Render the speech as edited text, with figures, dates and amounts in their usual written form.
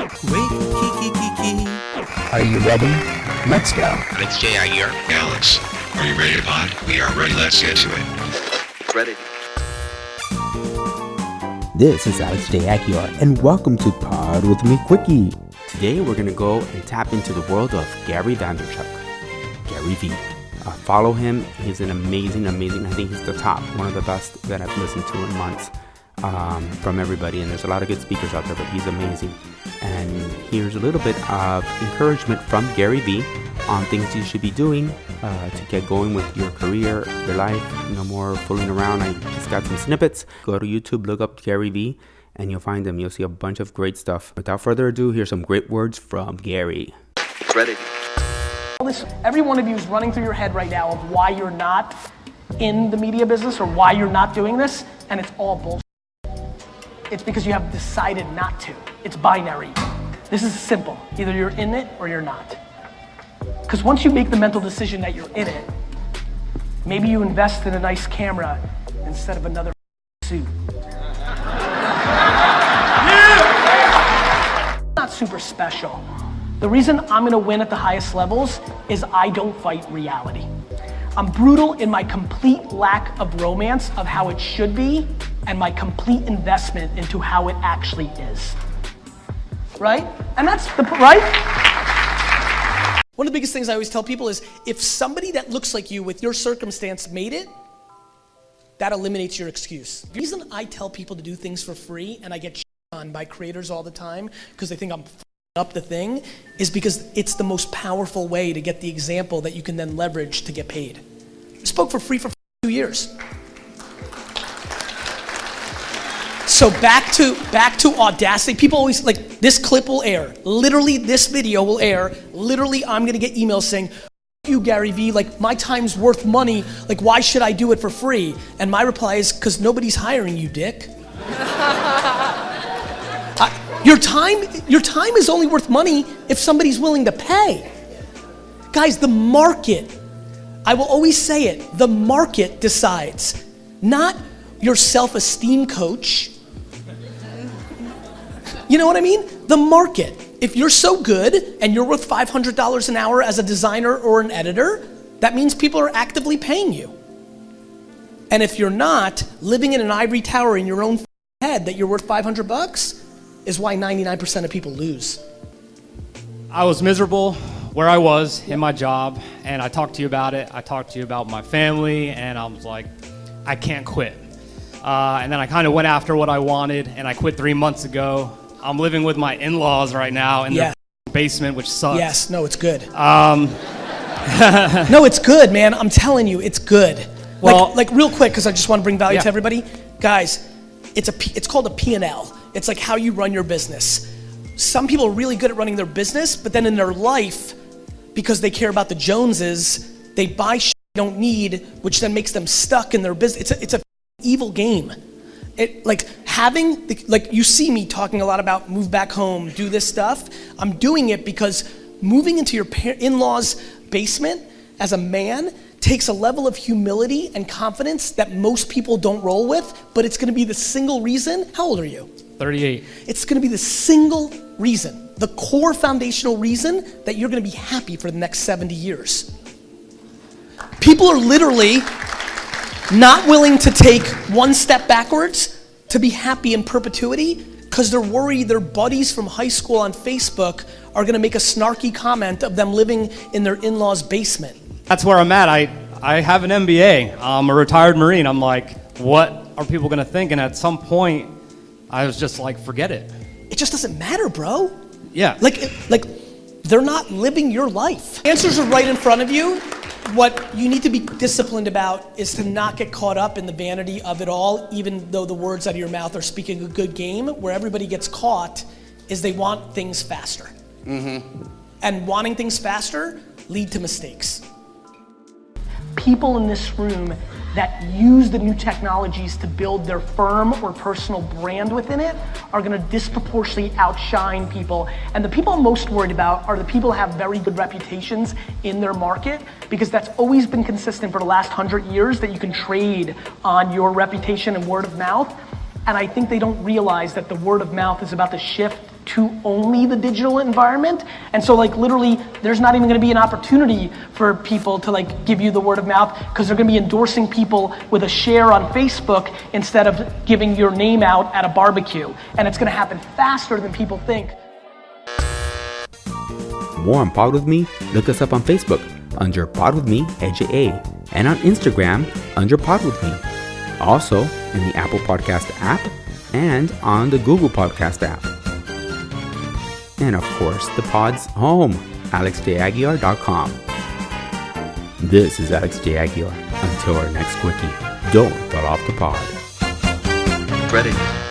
Wait, kiki. Are you ready? Let's go. Alex J. here. Alex, are you ready to pod? We are ready. Let's get to it. Ready. This is Alex J. here, and welcome to Pod With Me Quickie. Today we're going to go and tap into the world of Gary Vaynerchuk, Gary V. Follow him. He's an amazing, I think he's the top, one of the best that I've listened to in months from everybody. And there's a lot of good speakers out there, but he's amazing. And here's a little bit of encouragement from Gary V on things you should be doing to get going with your career, your life. No more fooling around. I just got some snippets. Go to YouTube, look up Gary V, and you'll find them. You'll see a bunch of great stuff. Without further ado, here's some great words from Gary. Ready. Every one of you is running through your head right now of why you're not in the media business or why you're not doing this, and it's all bullshit. It's because you have decided not to. It's binary. This is simple. Either you're in it or you're not. Because once you make the mental decision that you're in it, maybe you invest in a nice camera instead of another suit. Not super special. The reason I'm gonna win at the highest levels is I don't fight reality. I'm brutal in my complete lack of romance of how it should be and my complete investment into how it actually is. Right? And that's the, right? One of the biggest things I always tell people is if somebody that looks like you with your circumstance made it, that eliminates your excuse. The reason I tell people to do things for free and I get on by creators all the time because they think I'm up the thing is because it's the most powerful way to get the example that you can then leverage to get paid. I spoke for free for 2 years. So back to audacity. People always like this clip will air. Literally this video will air. Literally I'm gonna get emails saying, you Gary V, like my time's worth money, like why should I do it for free? And my reply is, cause nobody's hiring you, dick. Your time is only worth money if somebody's willing to pay. Guys, the market, I will always say it, the market decides, not your self-esteem coach. You know what I mean? The market. If you're so good and you're worth $500 an hour as a designer or an editor, that means people are actively paying you. And if you're not, living in an ivory tower in your own head that you're worth $500 is why 99% of people lose. I was miserable where I was in my job, and I talked to you about it. I talked to you about my family, and I was like, I can't quit. And then I kind of went after what I wanted, and I quit 3 months ago. I'm living with my in-laws right now in the basement, which sucks. Yes, no, it's good. No, it's good, man. I'm telling you, it's good. Well, like real quick, because I just want to bring value to everybody. Guys, it's called a P&L. It's like how you run your business. Some people are really good at running their business, but then in their life, because they care about the Joneses, they buy shit they don't need, which then makes them stuck in their business. It's a evil game. Like you see me talking a lot about move back home, do this stuff. I'm doing it because moving into your in-laws' basement as a man takes a level of humility and confidence that most people don't roll with, but it's gonna be the single reason. How old are you? 38. It's gonna be the single reason, the core foundational reason that you're gonna be happy for the next 70 years. People are literally not willing to take one step backwards to be happy in perpetuity because they're worried their buddies from high school on Facebook are gonna make a snarky comment of them living in their in-laws' basement. That's where I'm at. I have an MBA. I'm a retired Marine. I'm like, what are people gonna think? And at some point, I was just like, forget it. It just doesn't matter, bro. Yeah. Like they're not living your life. Answers are right in front of you. What you need to be disciplined about is to not get caught up in the vanity of it all, even though the words out of your mouth are speaking a good game. Where everybody gets caught is they want things faster. And wanting things faster lead to mistakes. People in this room that use the new technologies to build their firm or personal brand within it are gonna disproportionately outshine people. And the people I'm most worried about are the people who have very good reputations in their market, because that's always been consistent for the last 100 years that you can trade on your reputation and word of mouth. And I think they don't realize that the word of mouth is about to shift to only the digital environment. And so like literally there's not even gonna be an opportunity for people to like give you the word of mouth because they're gonna be endorsing people with a share on Facebook instead of giving your name out at a barbecue. And it's gonna happen faster than people think. More on Pod With Me, look us up on Facebook under Pod With Me, AJA, and on Instagram under Pod With Me. Also in the Apple Podcast app and on the Google Podcast app. And of course, the pod's home, alexjaguiar.com. This is Alex J. Aguiar. Until our next quickie, don't fall off the pod. Ready.